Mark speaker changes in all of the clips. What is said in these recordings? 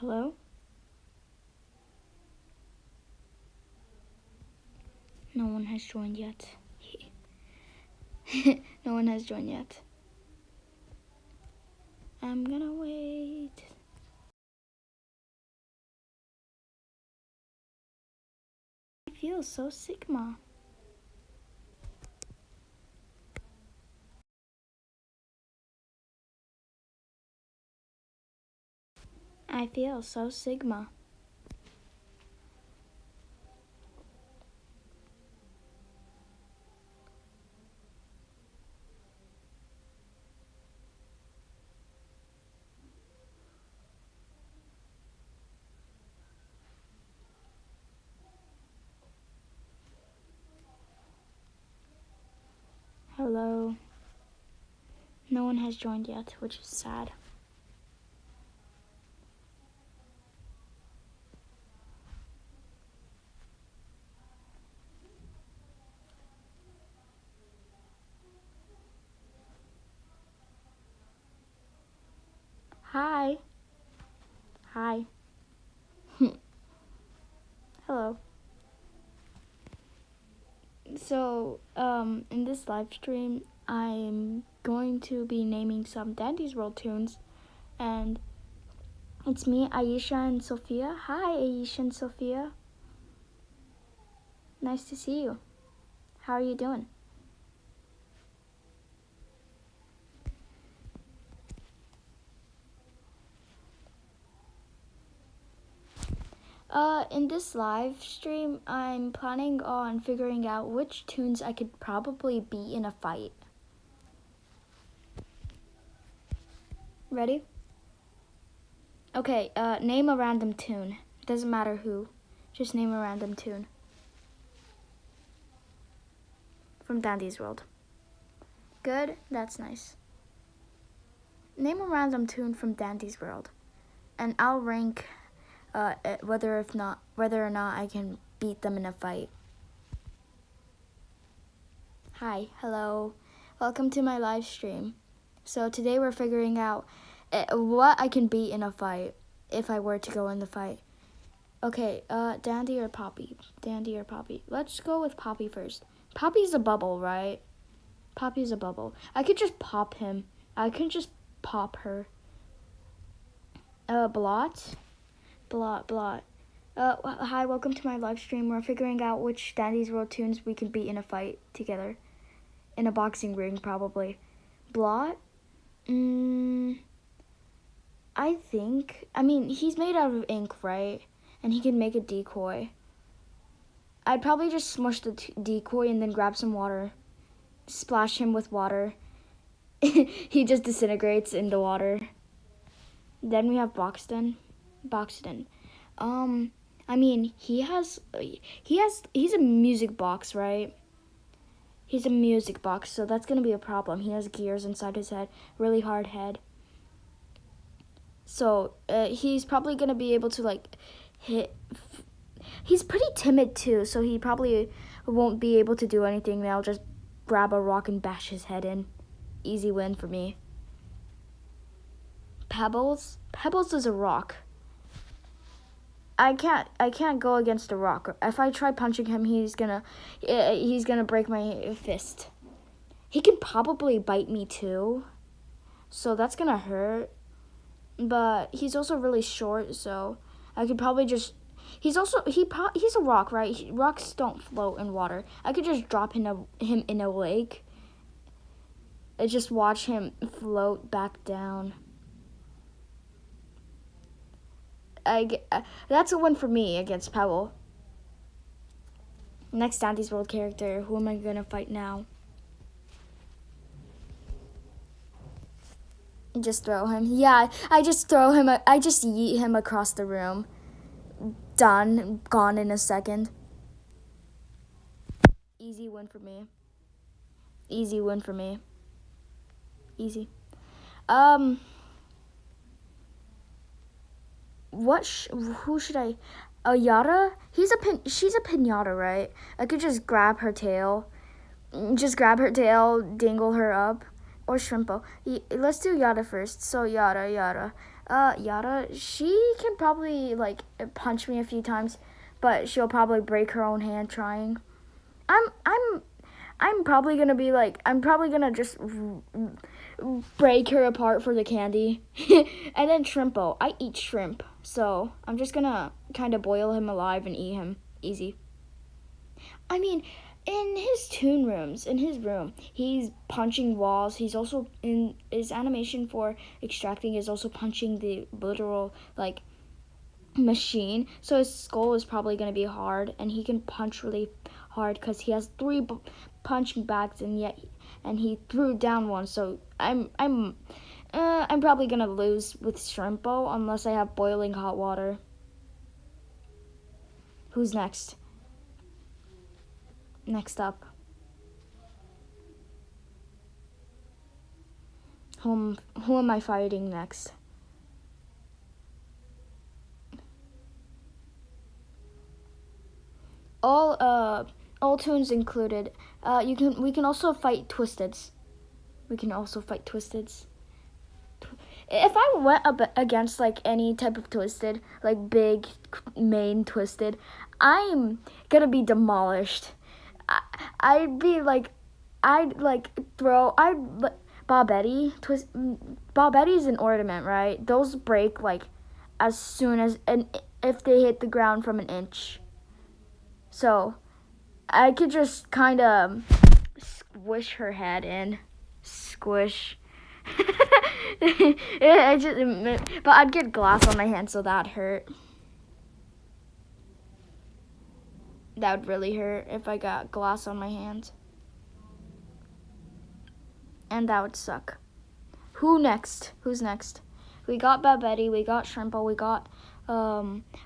Speaker 1: Hello? No one has joined yet. No one has joined yet. I'm gonna wait. I feel so Sigma. I feel so Sigma. Hello. No one has joined yet, which is sad. Hi. Hi. Hello. So, in this live stream, I'm going to be naming some Dandy's World tunes, and it's me, Aisha, and Sophia. Hi, Aisha and Sophia. Nice to see you. How are you doing? In this live stream, I'm planning on figuring out which tunes I could probably beat in a fight. Ready? Okay, name a random tune. Doesn't matter who. Just name a random tune. From Dandy's World. Good, that's nice. Name a random tune from Dandy's World. And I'll rank whether or not I can beat them in a fight. Hi, hello. Welcome to my live stream. So today we're figuring out what I can beat in a fight if I were to go in the fight. Okay, Dandy or Poppy? Dandy or Poppy? Let's go with Poppy first. Poppy's a bubble, right? Poppy's a bubble. I could just pop him. I can just pop her. Blot. Hi, welcome to my live stream. We're figuring out which Dandy's World tunes we can beat in a fight together. In a boxing ring, probably. Blot? I mean, he's made out of ink, right? And he can make a decoy. I'd probably just smush the decoy and then grab some water. Splash him with water. He just disintegrates in the water. Then we have Boxton. I mean, he's a music box, right? He's a music box, so that's gonna be a problem. He has gears inside his head, really hard head. So, he's probably gonna be able to, like, hit. He's pretty timid, too, so he probably won't be able to do anything. I'll just grab a rock and bash his head in. Easy win for me. Pebbles is a rock. I can't go against a rock. If I try punching him, he's gonna break my fist. He can probably bite me too, so that's gonna hurt. But he's also really short, so I could probably just. He's a rock, right? Rocks don't float in water. I could just drop him in a lake. And just watch him float back down. That's a win for me against Pebble. Next Dandy's World character. Who am I gonna fight now? Just throw him. Yeah, I just throw him. I just yeet him across the room. Done. Gone in a second. Easy win for me. Easy win for me. Easy. Who should I? Yara? She's a pinata, right? I could just grab her tail. Just grab her tail, dangle her up. or Shrimpo. Let's do Yada first. So Yada. Yada, she can probably like punch me a few times, but she'll probably break her own hand trying. I'm probably gonna be like, I'm probably gonna just break her apart for the candy. And then Shrimpo, I eat shrimp, so I'm just gonna kind of boil him alive and eat him. Easy. I mean, in his toon rooms, in his room, he's punching walls. He's also, in his animation for extracting, is also punching the literal, like, machine. So his skull is probably going to be hard, and he can punch really hard because he has 3 punching bags, and he threw down one. So I'm probably going to lose with Shrimpo unless I have boiling hot water. Who's next? Next up. Who am I fighting next? All toons included. We can also fight Twisteds. If I went up against like any type of Twisted, like big main Twisted, I'm gonna be demolished. I'd throw. Bobetti's an ornament, right? Those break like as soon as, and if they hit the ground from an inch. So I could just kind of squish her head in. Squish. But I'd get glass on my hand, so that'd hurt. That would really hurt if I got glass on my hands. And that would suck. Who's next? We got Babetti, we got Shrimpo,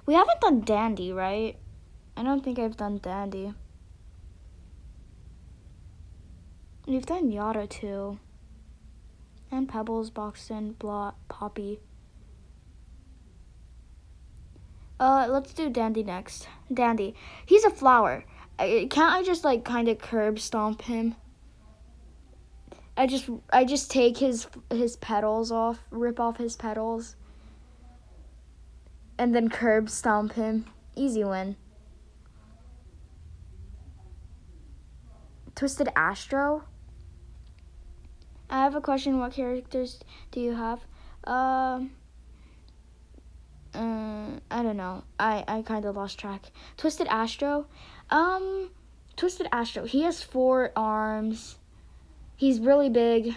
Speaker 1: we haven't done Dandy, right? I don't think I've done Dandy. We've done Yada too. And Pebbles, Boxton, Blot, Poppy. Let's do Dandy next. Dandy. He's a flower. Can't I just like kind of curb stomp him? I just take his petals off, rip off his petals, and then curb stomp him. Easy win. Twisted Astro. I have a question. What characters do you have? I don't know. I kind of lost track. Twisted Astro. He has 4 arms. He's really big.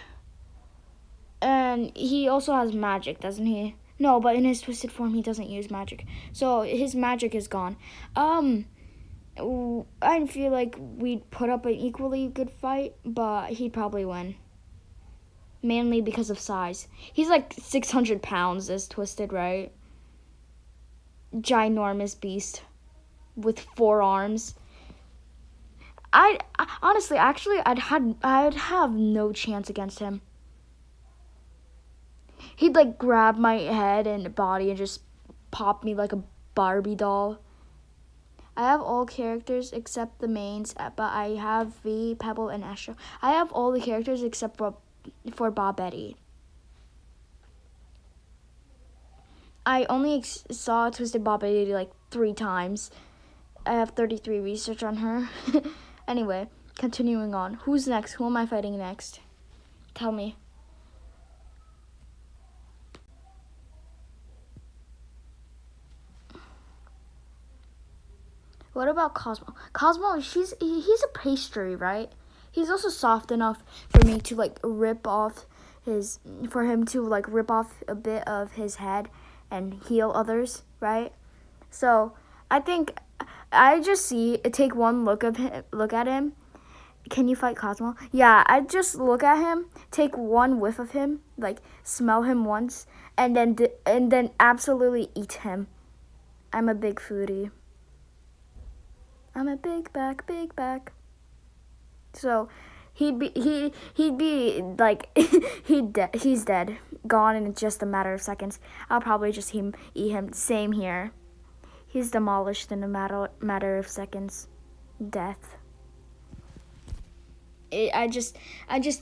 Speaker 1: And he also has magic, doesn't he? No, but in his twisted form, he doesn't use magic. So his magic is gone. I feel like we'd put up an equally good fight, but he'd probably win. Mainly because of size. He's like 600 pounds as Twisted, right? Ginormous beast with 4 arms. I'd have no chance against him. He'd like grab my head and body and just pop me like a Barbie doll. I have all characters except the mains, but I have V, Pebble, and Astro. I have all the characters except for Bobetti. I only saw Twisted Bobetti like 3 times. I have 33 research on her. Anyway, continuing on. Who's next? Who am I fighting next? Tell me. What about Cosmo? Cosmo, he's a pastry, right? He's also soft enough for me to like rip off a bit of his head and heal others, right? So I think I just take one look at him. Can you fight Cosmo? Yeah, I just look at him, take one whiff of him, like smell him once, and then absolutely eat him. I'm a big foodie. I'm a big back. So he'd be like he's dead, gone in just a matter of seconds. I'll probably just eat him. Same here. He's demolished in a matter of seconds. Death. I just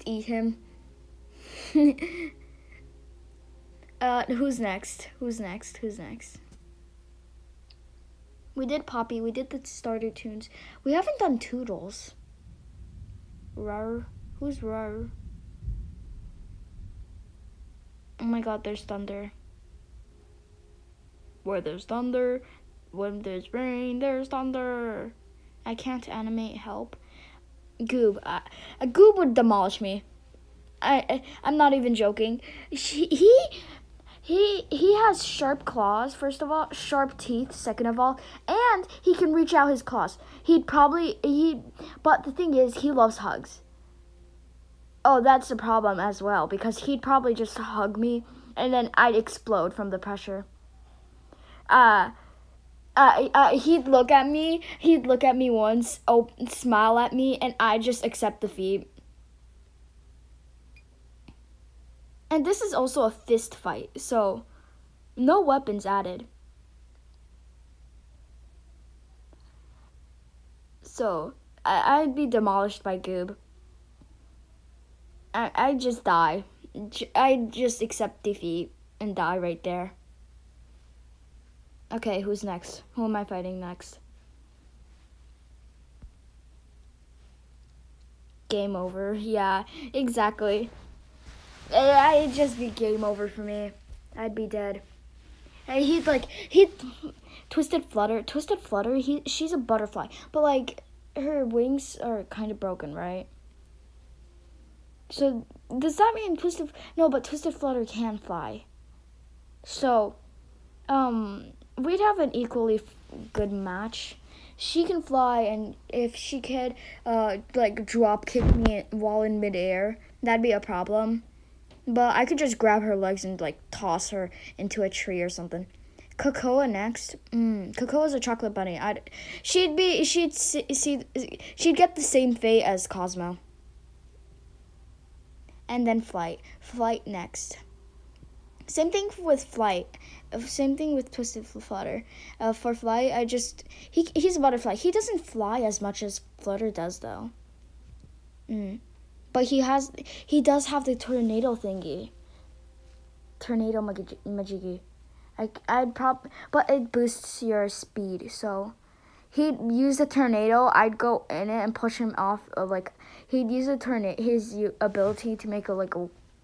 Speaker 1: eat him. Who's next? Who's next? Who's next? We did Poppy. We did the starter tunes. We haven't done Toodles. Rar. Who's Rar? Oh my god, there's thunder. Where there's thunder, when there's rain, there's thunder. I can't animate, help. Goob. Goob would demolish me. I'm not even joking. He has sharp claws, first of all, sharp teeth, second of all, and he can reach out his claws. But the thing is, he loves hugs. Oh, that's the problem as well, because he'd probably just hug me, and then I'd explode from the pressure. He'd look at me once, smile at me, and I'd just accept defeat. And this is also a fist fight, so no weapons added. So I'd be demolished by Goob. I'd just die. I'd just accept defeat and die right there. Okay, who's next? Who am I fighting next? Game over. Yeah, exactly. It'd just be game over for me. I'd be dead. And he'd Twisted Flutter. She's a butterfly, but like her wings are kind of broken, right? So does that mean Twisted Flutter can fly? So, we'd have an equally good match. She can fly, and if she could, drop kick me while in midair, that'd be a problem. But I could just grab her legs and, toss her into a tree or something. Cocoa next. Cocoa's a chocolate bunny. She'd get the same fate as Cosmo. And then Flight. Flight next. Same thing with Flight. Same thing with Twisted Flutter. For Flight, he's a butterfly. He doesn't fly as much as Flutter does, though. But he does have the tornado thingy. Tornado Majigi. But it boosts your speed, so he'd use the tornado. I'd go in it and push him off. He'd use his ability to make a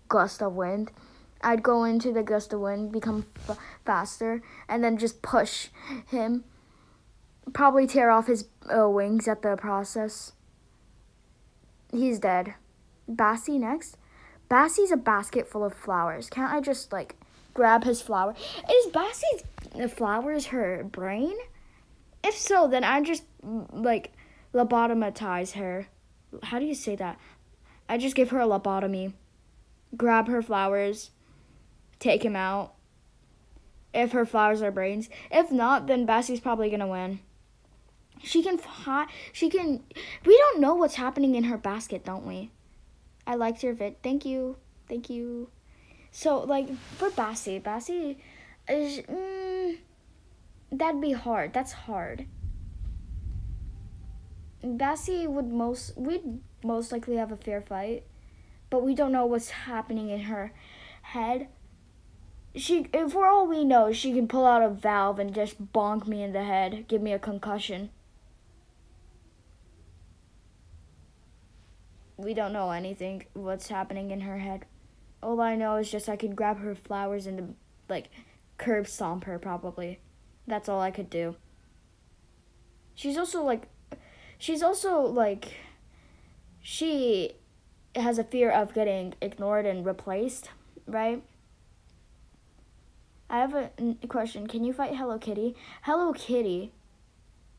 Speaker 1: gust of wind. I'd go into the gust of wind, become faster, and then just push him. Probably tear off his wings at the process. He's dead. Bassie next. Bassie's a basket full of flowers. Can't I just grab his flower? Is Bassie's flowers her brain? If so, then I just lobotomize her. How do you say that? I just give her a lobotomy. Grab her flowers. Take him out. If her flowers are brains. If not, then Bassie's probably gonna win. We don't know what's happening in her basket, don't we? I liked your vid. Thank you. So, for Bassie is, that'd be hard. That's hard. Bassie we'd most likely have a fair fight, but we don't know what's happening in her head. For all we know, she can pull out a valve and just bonk me in the head, give me a concussion. We don't know anything what's happening in her head. All I know is just I could grab her flowers and curb stomp her probably. That's all I could do. She has a fear of getting ignored and replaced, right? I have a question. Can you fight Hello Kitty? Hello Kitty.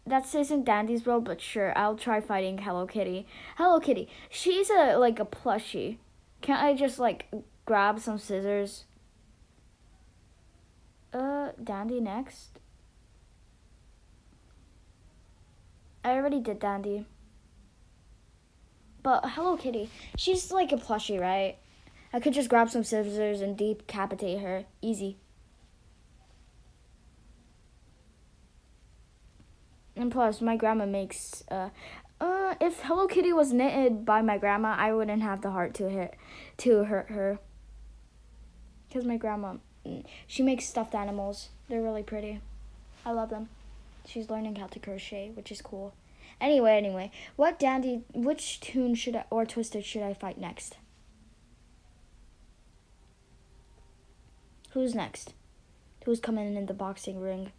Speaker 1: That isn't Dandy's world, but sure, I'll try fighting Hello Kitty. Hello Kitty. She's a plushie. Can't I just grab some scissors? Dandy next. I already did Dandy. But Hello Kitty, she's like a plushie, right? I could just grab some scissors and decapitate her. Easy. And plus, my grandma makes If Hello Kitty was knitted by my grandma, I wouldn't have the heart to hurt her. Because my grandma, she makes stuffed animals. They're really pretty. I love them. She's learning how to crochet, which is cool. Anyway, which tune or twister should I fight next? Who's next? Who's coming in the boxing ring?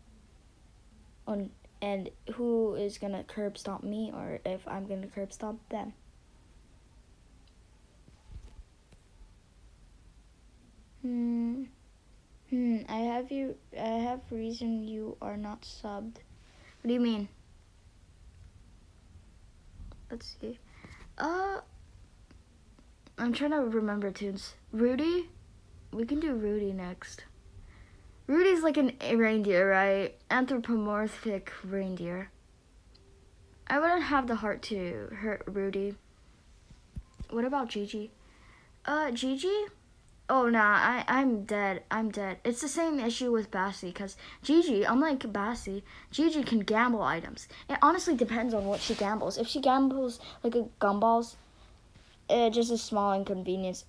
Speaker 1: And who is gonna curb stomp me, or if I'm gonna curb stomp them? I have reason you are not subbed. What do you mean? Let's see. I'm trying to remember tunes. Rudy? We can do Rudy next. Rudy's like a reindeer, right? Anthropomorphic reindeer. I wouldn't have the heart to hurt Rudy. What about Gigi? Gigi? Oh, nah, I'm dead. It's the same issue with Bassie, because Gigi, unlike Bassie, Gigi can gamble items. It honestly depends on what she gambles. If she gambles like a gumballs, just a small inconvenience,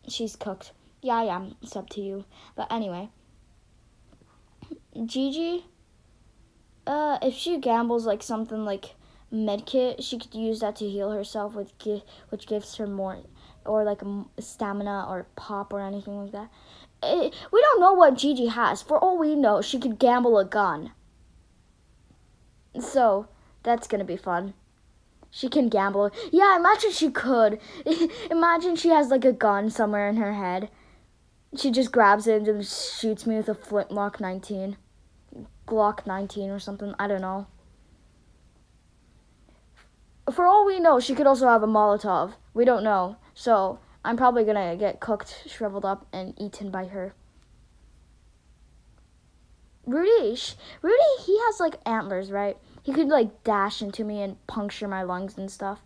Speaker 1: she's cooked. Yeah, it's up to you. But anyway, Gigi, if she gambles like something like medkit, she could use that to heal herself, which gives her more, or like a stamina or pop or anything like that. We don't know what Gigi has. For all we know, she could gamble a gun. So that's gonna be fun. She can gamble. Yeah, imagine she could. Imagine she has like a gun somewhere in her head. She just grabs it and shoots me with a flintlock 19. Glock 19 or something. I don't know. For all we know, she could also have a Molotov. We don't know. So I'm probably going to get cooked, shriveled up, and eaten by her. Rudy, he has like antlers, right? He could like dash into me and puncture my lungs and stuff.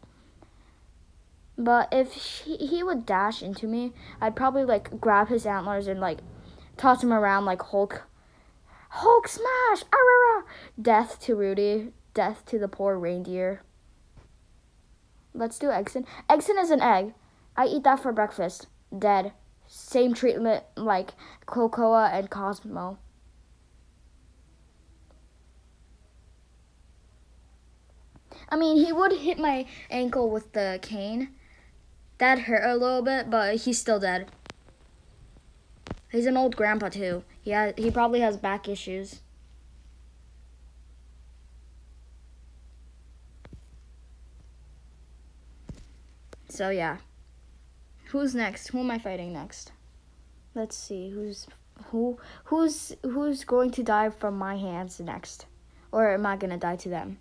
Speaker 1: But if he would dash into me, I'd probably like grab his antlers and like toss him around like Hulk. Hulk smash! Arrgh! Death to Rudy. Death to the poor reindeer. Let's do Eggson. Eggson is an egg. I eat that for breakfast. Dead. Same treatment like Cocoa and Cosmo. I mean, he would hit my ankle with the cane. That hurt a little bit, but he's still dead. He's an old grandpa, too. He probably has back issues. So, yeah. Who's next? Who am I fighting next? Let's see. Who's going to die from my hands next? Or am I going to die to them?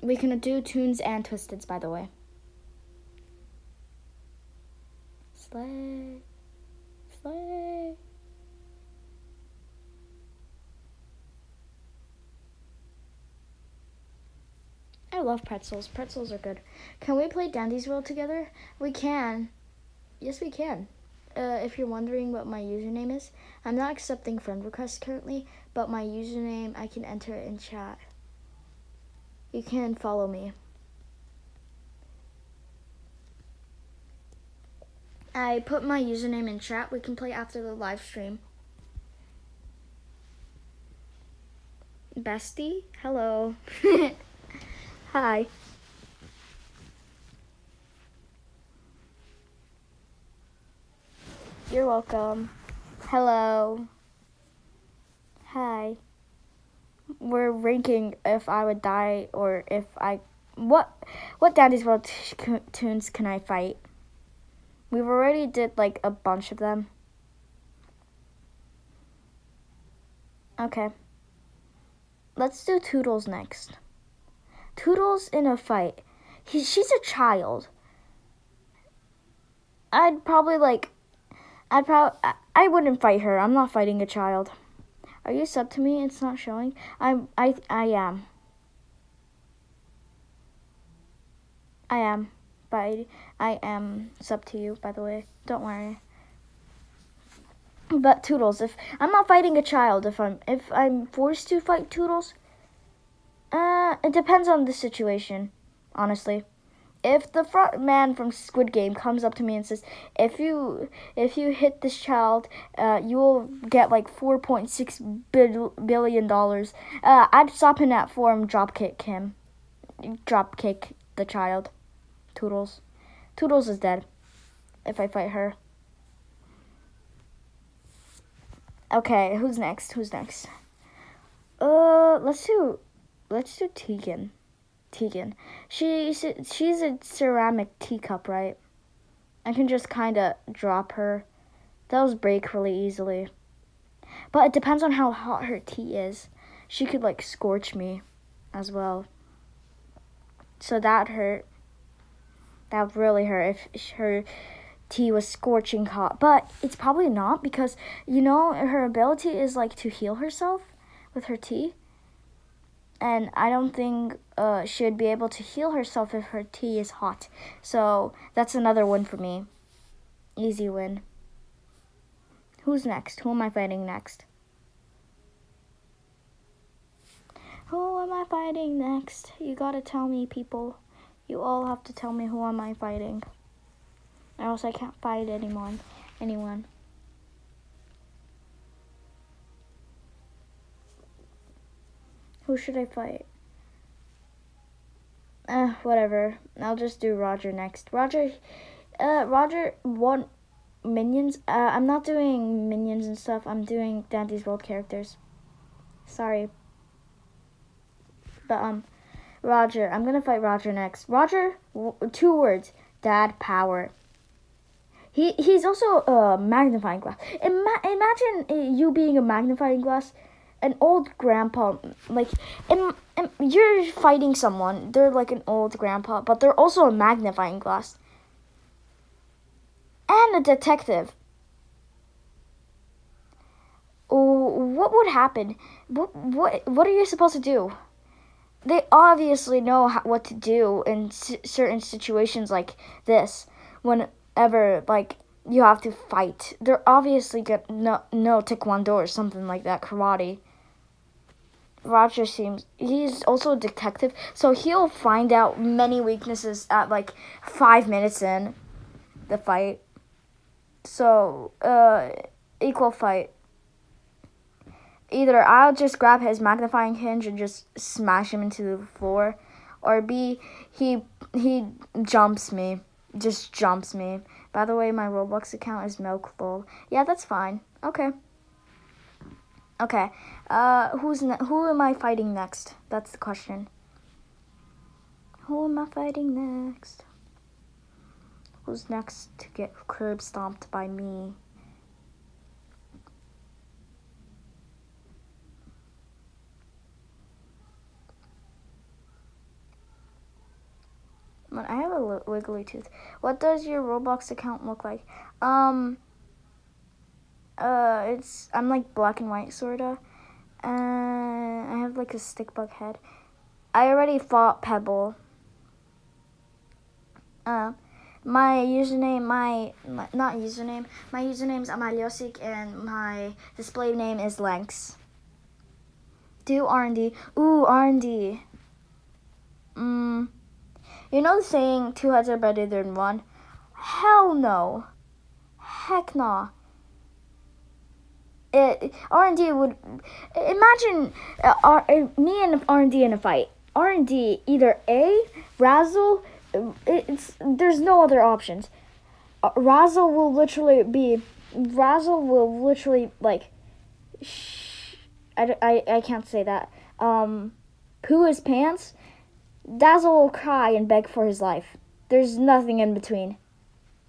Speaker 1: We can do tunes and twisteds, by the way. Slay. Slay. I love pretzels. Pretzels are good. Can we play Dandy's World together? We can. Yes, we can. If you're wondering what my username is, I'm not accepting friend requests currently, but my username, I can enter it in chat. You can follow me. I put my username in chat. We can play after the live stream. Bestie, hello. Hi. You're welcome. Hello. Hi. We're ranking if I would die or if I... What Dandy's World tunes can I fight? We've already did like a bunch of them. Okay. Let's do Toodles next. Toodles in a fight. She's a child. I wouldn't fight her. I'm not fighting a child. Are you sub to me? It's not showing. I am. But I am sub to you, by the way. Don't worry. But Toodles, if I'm not fighting a child, if I'm forced to fight Toodles, It depends on the situation, honestly. If the front man from Squid Game comes up to me and says, if you hit this child, you will get like $4.6 billion. I'd stop him at 4 and drop kick the child. Toodles is dead if I fight her. Okay, who's next? Let's do Tegan. She's a ceramic teacup, right? I can just kind of drop her. Those break really easily. But it depends on how hot her tea is. She could like scorch me as well. So that hurt. That would really hurt if her tea was scorching hot. But it's probably not because, her ability is like to heal herself with her tea. And I don't think she would be able to heal herself if her tea is hot. So that's another win for me. Easy win. Who's next? Who am I fighting next? Who am I fighting next? You gotta tell me, people. You all have to tell me who am I fighting. Or else I can't fight anyone. Who should I fight? Whatever. I'll just do Roger next. Roger won minions. I'm not doing minions and stuff. I'm doing Dante's World characters. Sorry. But, Roger. I'm gonna fight Roger next. Roger, 2 words. Dad power. He's also a magnifying glass. Imagine you being a magnifying glass. An old grandpa, like, you're fighting someone. They're like an old grandpa, but they're also a magnifying glass. And a detective. What would happen? What are you supposed to do? They obviously know what to do in certain situations like this. Whenever, like, you have to fight. They're obviously gonna know taekwondo or something like that, karate. Roger he's also a detective, so he'll find out many weaknesses at like 5 minutes in the fight. So, equal fight. Either I'll just grab his magnifying hinge and just smash him into the floor, or B, he jumps me. Just jumps me. By the way, my Roblox account is MilkLol. Yeah, that's fine. Okay. Who am I fighting next? That's the question. Who am I fighting next? Who's next to get curb stomped by me? I have a wiggly tooth. What does your Roblox account look like? I'm like black and white sorta. I have like a stick bug head. I already fought Pebble. My username, my username's Amaliosik and my display name is Lanks. Do R&D. Ooh, R&D. You know the saying, 2 heads are better than 1? Hell no. Heck no. R&D would... Imagine me and R&D in a fight. R&D, either A, Razzle... There's no other options. Razzle will literally, like... I can't say that. Poo his pants... Dazzle will cry and beg for his life. There's nothing in between.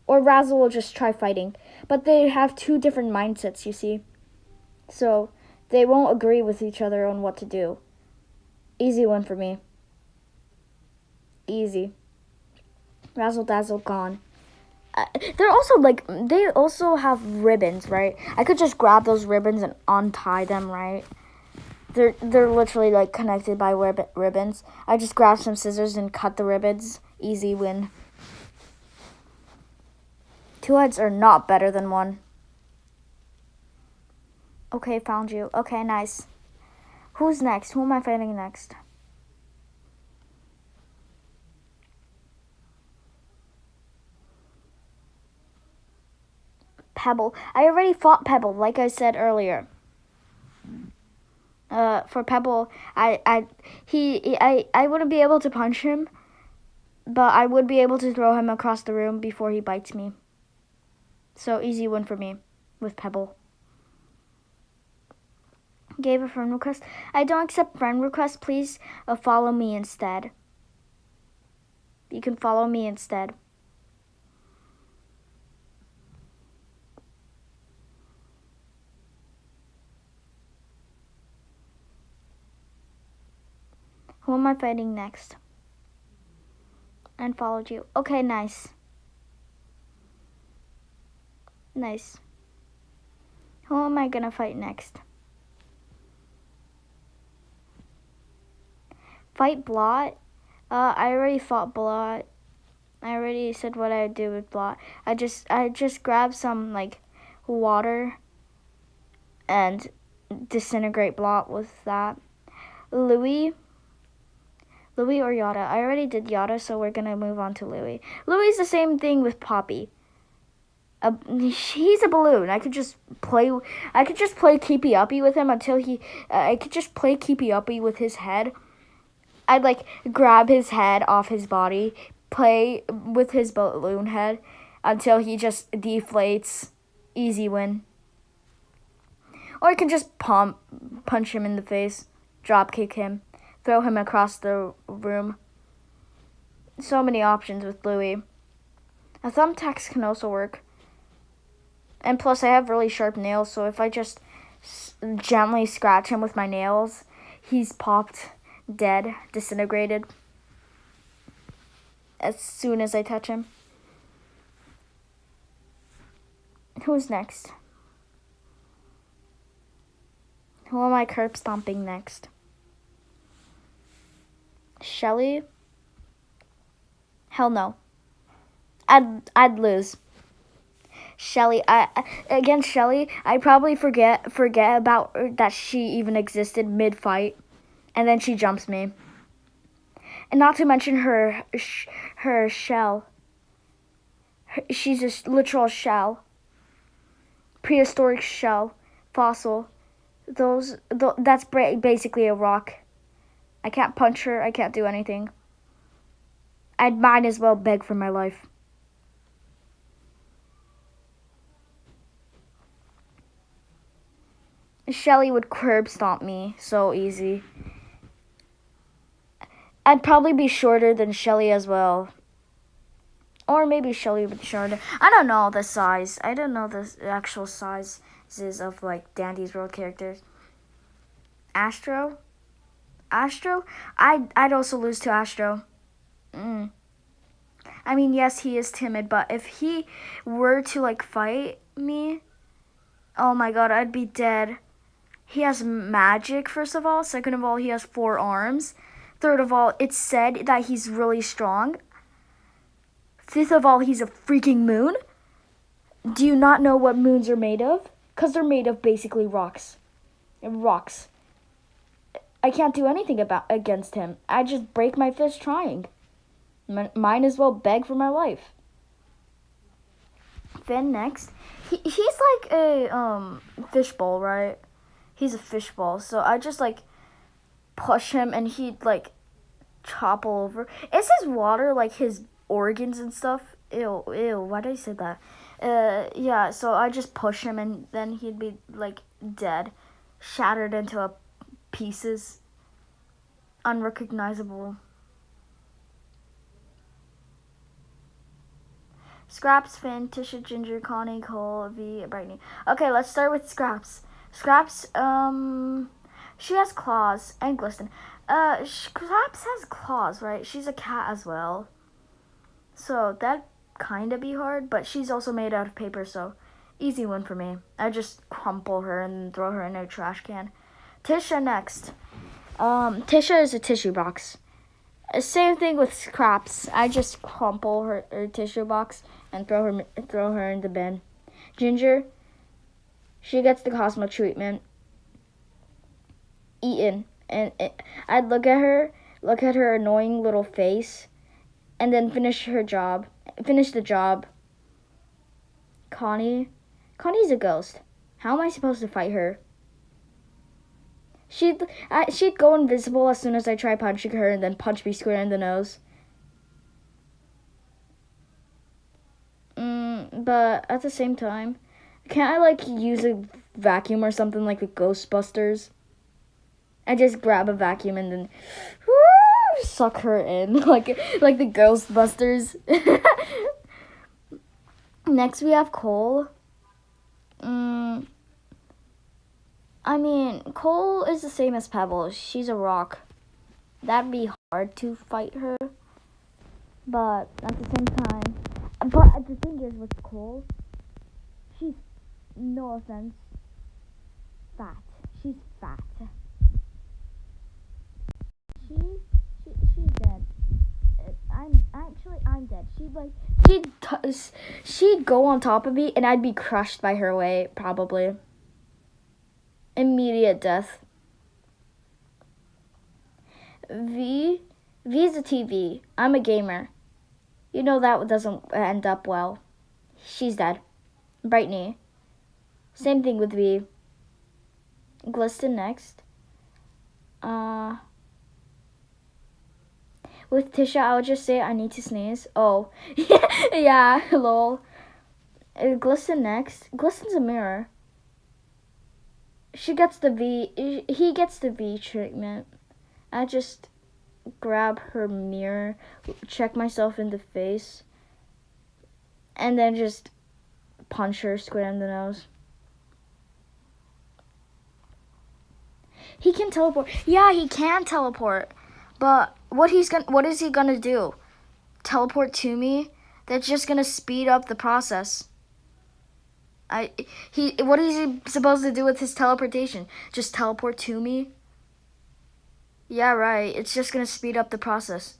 Speaker 1: Or Razzle will just try fighting. But they have 2 different mindsets, you see. So, they won't agree with each other on what to do. Easy one for me. Easy. Razzle Dazzle gone. They're also they also have ribbons, right? I could just grab those ribbons and untie them, right? They're literally like connected by ribbons. I just grab some scissors and cut the ribbons. Easy win. 2 heads are not better than 1. Okay, found you. Okay, nice. Who's next? Who am I fighting next? Pebble. I already fought Pebble, like I said earlier. For Pebble, I wouldn't be able to punch him, but I would be able to throw him across the room before he bites me. So easy win for me with Pebble. Gave a friend request. I don't accept friend requests. Please follow me instead. You can follow me instead. Who am I fighting next? And followed you. Okay, nice. Nice. Who am I gonna fight next? Fight Blot? I already fought Blot. I already said what I would do with Blot. I just grabbed some like water and disintegrate Blot with that. Louis or Yada? I already did Yada, so we're gonna move on to Louis. Louis the same thing with Poppy. He's a balloon. I could just play keepy uppy with him until he. I could just play keepy uppy with his head. I'd like grab his head off his body, play with his balloon head until he just deflates. Easy win. Or I can just punch him in the face, drop kick him, throw him across the room. So many options with Louis. A thumbtacks can also work. And plus I have really sharp nails, so if I just gently scratch him with my nails, he's popped, dead, disintegrated as soon as I touch him. Who's next? Who am I curb stomping next? Shelly? Hell no. I'd lose. Shelly, against Shelly, I probably forget about that she even existed mid-fight, and then she jumps me. And not to mention her shell. She's a literal shell. Prehistoric shell, fossil. That's basically a rock. I can't punch her. I can't do anything. I might as well beg for my life. Shelly would curb stomp me so easy. I'd probably be shorter than Shelly as well. Or maybe Shelly would be shorter. I don't know the size. I don't know the actual sizes of like Dandy's World characters. Astro? I'd also lose to Astro. I mean, yes, he is timid, but if he were to like fight me, oh my god, I'd be dead. He has magic, first of all. Second of all, he has 4 arms. Third of all, it's said that he's really strong. Fifth of all, he's a freaking moon. Do you not know what moons are made of? Because they're made of basically rocks. Rocks. I can't do anything against him. I just break my fist trying. Might as well beg for my life. Then next, he's like a fishbowl, right? He's a fishbowl, so I just like push him and he'd like topple over. Is his water like his organs and stuff? Ew, why did I say that? Yeah, so I just push him and then he'd be like dead, shattered into pieces, unrecognizable. Scraps, Finn, Tisha, Ginger, Connie, Cole, V, Brittany. Okay, let's start with Scraps. Scraps, she has claws and glisten. Scraps has claws, right? She's a cat as well. So that kind of be hard, but she's also made out of paper, so easy win for me. I just crumple her and throw her in a trash can. Tisha next. Tisha is a tissue box. Same thing with Scraps. I just crumple her tissue box and throw her in the bin. Ginger, she gets the Cosmo treatment. Eaten. And I'd look at her annoying little face, and then finish the job. Connie, Connie's a ghost. How am I supposed to fight her? She'd go invisible as soon as I try punching her and then punch me square in the nose. But at the same time, can't I like use a vacuum or something like the Ghostbusters? I just grab a vacuum and then suck her in like the Ghostbusters. Next we have Cole. I mean, Cole is the same as Pebbles. She's a rock. That'd be hard to fight her. But at the same time, but the thing is with Cole, she's, no offense, fat. She's fat. She's dead. I'm dead. She'd go on top of me and I'd be crushed by her weight, probably. Immediate death. V's a TV. I'm a gamer. You know that doesn't end up well. She's dead. Brightney. Same thing with V. Gliston next. With Tisha, I would just say I need to sneeze. Oh. Yeah, lol. Gliston next. Gliston's a mirror. She gets the V. He gets the V treatment. I just grab her mirror, check myself in the face, and then just punch her square in the nose. He can teleport. Yeah, he can teleport. But what is he gonna do? Teleport to me? That's just gonna speed up the process. What is he supposed to do with his teleportation? Just teleport to me? Yeah, right. It's just gonna speed up the process.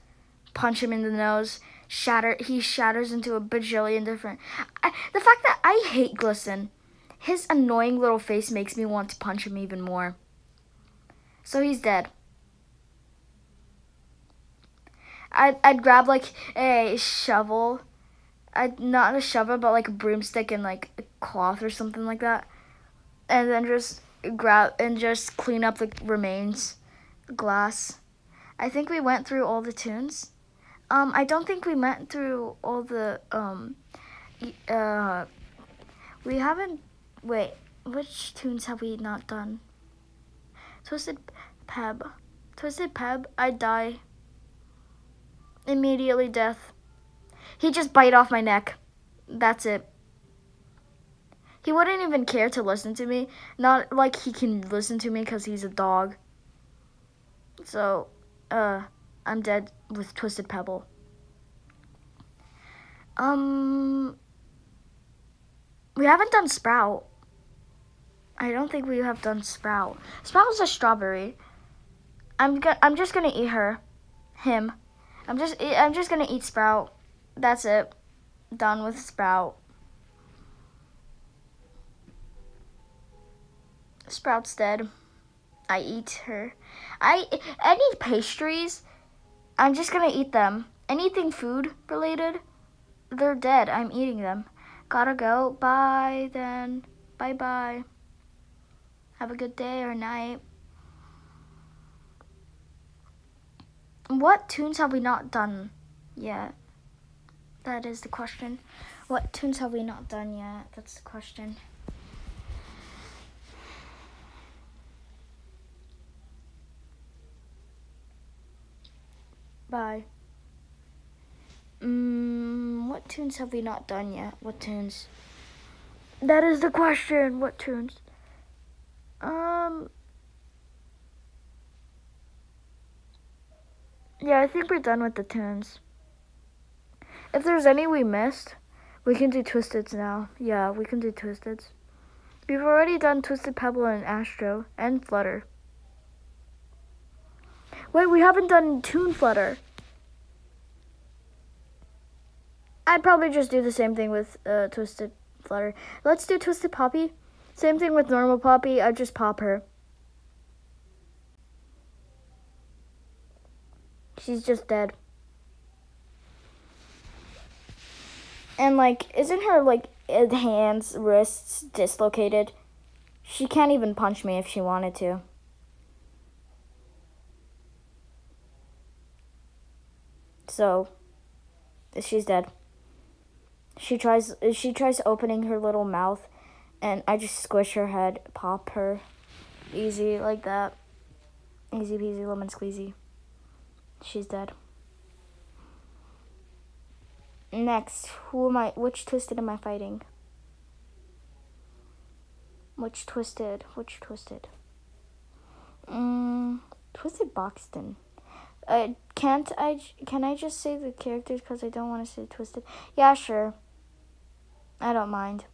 Speaker 1: Punch him in the nose. He shatters into a bajillion different. The fact that I hate Glisten. His annoying little face makes me want to punch him even more. So he's dead. I'd grab like a shovel. Not a shovel, but like a broomstick and like a cloth or something like that. And then just grab and just clean up the remains. Glass. I think we went through all the tunes. I don't think we went through all the we haven't. Wait, which tunes have we not done? Twisted Peb. I die. Immediately death. He just bite off my neck. That's it. He wouldn't even care to listen to me. Not like he can listen to me because he's a dog. So, I'm dead with Twisted Pebble. We haven't done Sprout. I don't think we have done Sprout. Sprout's a strawberry. I'm just gonna eat him. I'm just gonna eat Sprout. That's it. Done with Sprout. Sprout's dead. I eat her. Any pastries, I'm just gonna eat them. Anything food related, they're dead. I'm eating them. Gotta go. Bye then. Bye. Have a good day or night. What tunes have we not done yet? That is the question. What tunes have we not done yet? That's the question. Bye. What tunes have we not done yet? What tunes? That is the question. What tunes? Yeah, I think we're done with the tunes. If there's any we missed, we can do Twisteds now. Yeah, we can do Twisteds. We've already done Twisted Pebble and Astro and Flutter. Wait, we haven't done Toon Flutter. I'd probably just do the same thing with Twisted Flutter. Let's do Twisted Poppy. Same thing with normal Poppy. I just pop her. She's just dead. And like, isn't her like hands, wrists dislocated? She can't even punch me if she wanted to. So, she's dead. She tries opening her little mouth, and I just squish her head, pop her, easy like that, easy peasy lemon squeezy. She's dead. Next, which twisted am I fighting? Which twisted? Twisted Boxton. Can I just say the characters because I don't want to say twisted? Yeah, sure. I don't mind.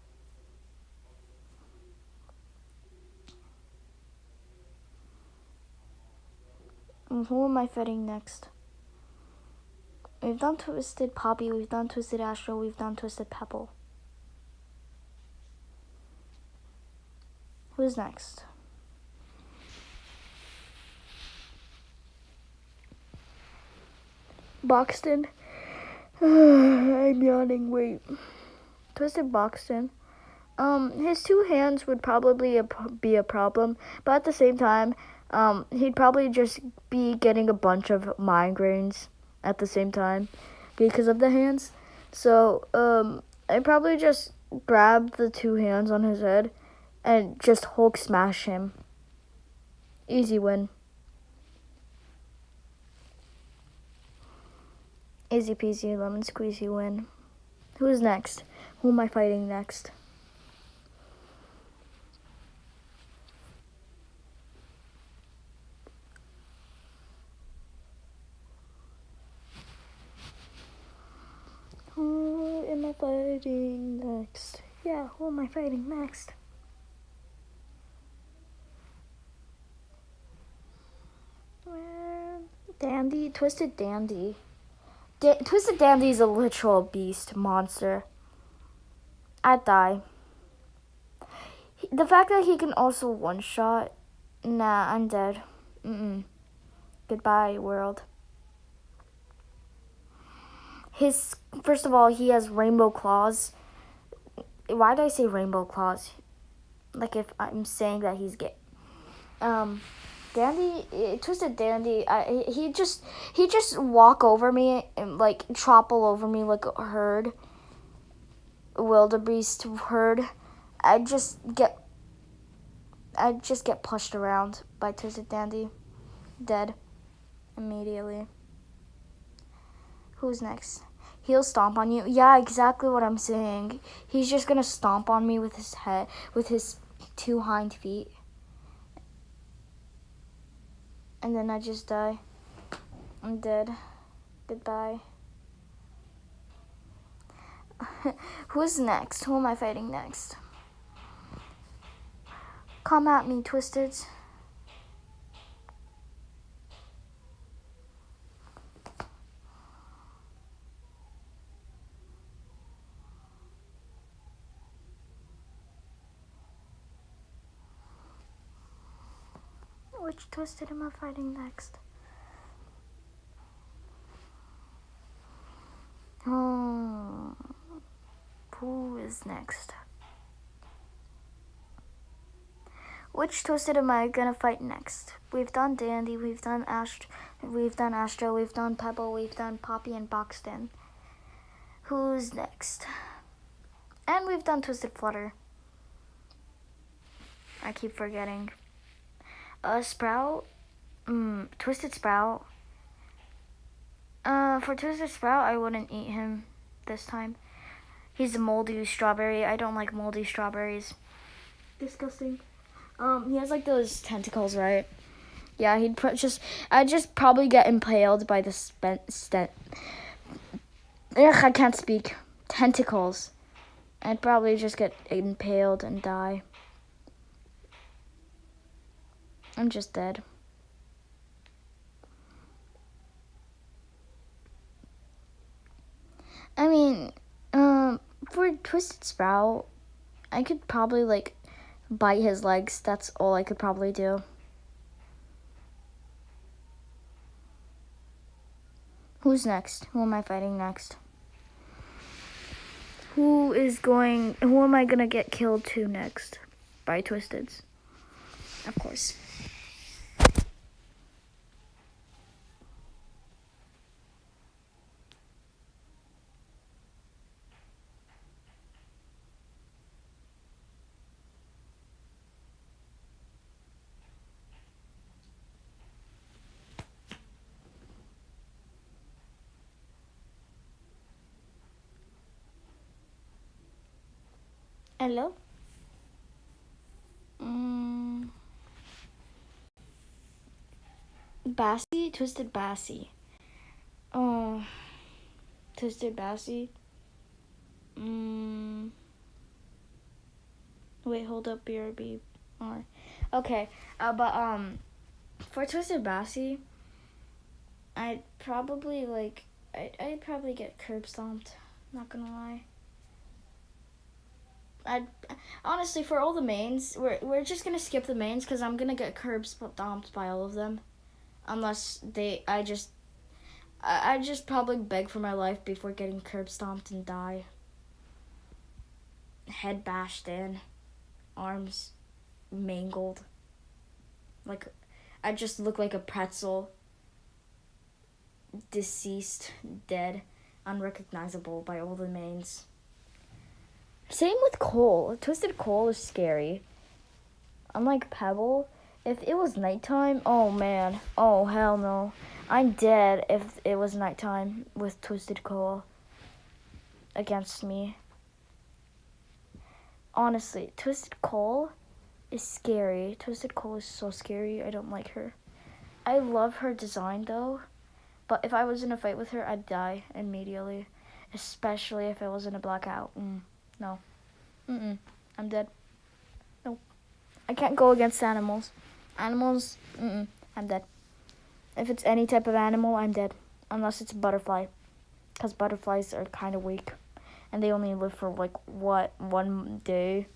Speaker 1: Who am I fighting next? We've done Twisted Poppy, we've done Twisted Astro, we've done Twisted Pebble. Who's next? Boxton. I'm yawning. Wait. Twisted Boxton. His two hands would probably be a problem, but at the same time, he'd probably just be getting a bunch of migraines at the same time because of the hands. So, I'd probably just grab the two hands on his head and just Hulk smash him. Easy win. Easy peasy lemon squeezy win. Who's next? Who am I fighting next? Who am I fighting next? Yeah, who am I fighting next? Dandy, Twisted Dandy. Twisted Dandy is a literal beast monster. I'd die. The fact that he can also one-shot, nah, I'm dead. Goodbye, world. First of all, he has rainbow claws. Why did I say rainbow claws? Like if I'm saying that he's gay. Twisted Dandy, he just walk over me and like trample over me like a herd, wildebeest herd. I just get pushed around by Twisted Dandy, dead immediately. Who's next? He'll stomp on you. Yeah, exactly what I'm saying. He's just gonna stomp on me with his head, with his two hind feet. And then I just die. I'm dead. Goodbye. Who's next? Who am I fighting next? Come at me, Twisteds. Which Twisted am I fighting next? Who is next? Which Twisted am I gonna fight next? We've done Dandy, we've done Astro, we've done Pebble, we've done Poppy and Boxton. Who's next? And we've done Twisted Flutter. I keep forgetting. Sprout? Twisted Sprout. For Twisted Sprout, I wouldn't eat him this time. He's a moldy strawberry. I don't like moldy strawberries. Disgusting. He has like those tentacles, right? Yeah, I'd just probably get impaled by the I can't speak. Tentacles. I'd probably just get impaled and die. I'm just dead. I mean, for Twisted Sprout, I could probably like bite his legs. That's all I could probably do. Who's next? Who am I fighting next? Who am I gonna get killed to next? By Twisteds. Of course. Hello? Bassie? Twisted Bassie. Oh. Twisted Bassie. Wait, hold up, BRB. Okay, but for Twisted Bassie, I'd probably I'd probably get curb stomped. Not gonna lie. I'd honestly, for all the mains, we're just gonna skip the mains because I'm gonna get curb stomped by all of them, unless I just probably beg for my life before getting curb stomped and die. Head bashed in, arms mangled. Like, I just look like a pretzel. Deceased, dead, unrecognizable by all the mains. Same with Cole. Twisted Cole is scary. Unlike Pebble, if it was nighttime, oh man, oh hell no. I'm dead if it was nighttime with Twisted Cole against me. Honestly, Twisted Cole is scary. Twisted Cole is so scary. I don't like her. I love her design though, but if I was in a fight with her, I'd die immediately. Especially if it was in a blackout. No. I'm dead. No. I can't go against animals. Animals, I'm dead. If it's any type of animal, I'm dead. Unless it's a butterfly. Because butterflies are kind of weak. And they only live for, 1 day.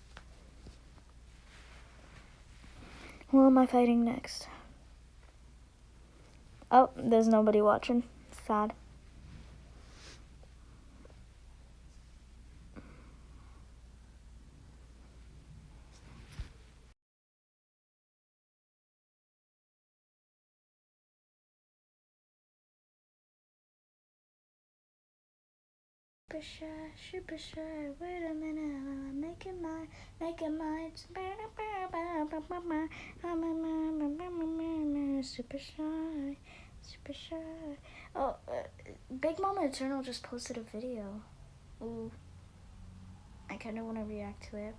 Speaker 1: Who am I fighting next? Oh, there's nobody watching. Sad. Super shy, wait a minute, I'm making mine. Super shy. Oh, Big Mama Eternal just posted a video. Ooh, I kind of want to react to it.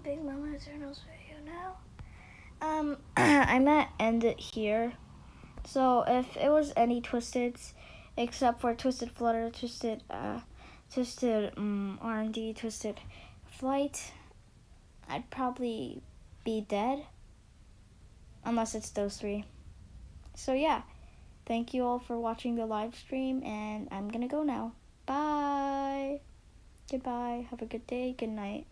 Speaker 1: Big Mama Eternal's video now. I'm gonna end it here. So if it was any Twisteds, except for Twisted Flutter, Twisted R&D, Twisted Flight, I'd probably be dead. Unless it's those 3. So yeah, thank you all for watching the live stream, and I'm gonna go now. Bye. Goodbye. Have a good day. Good night.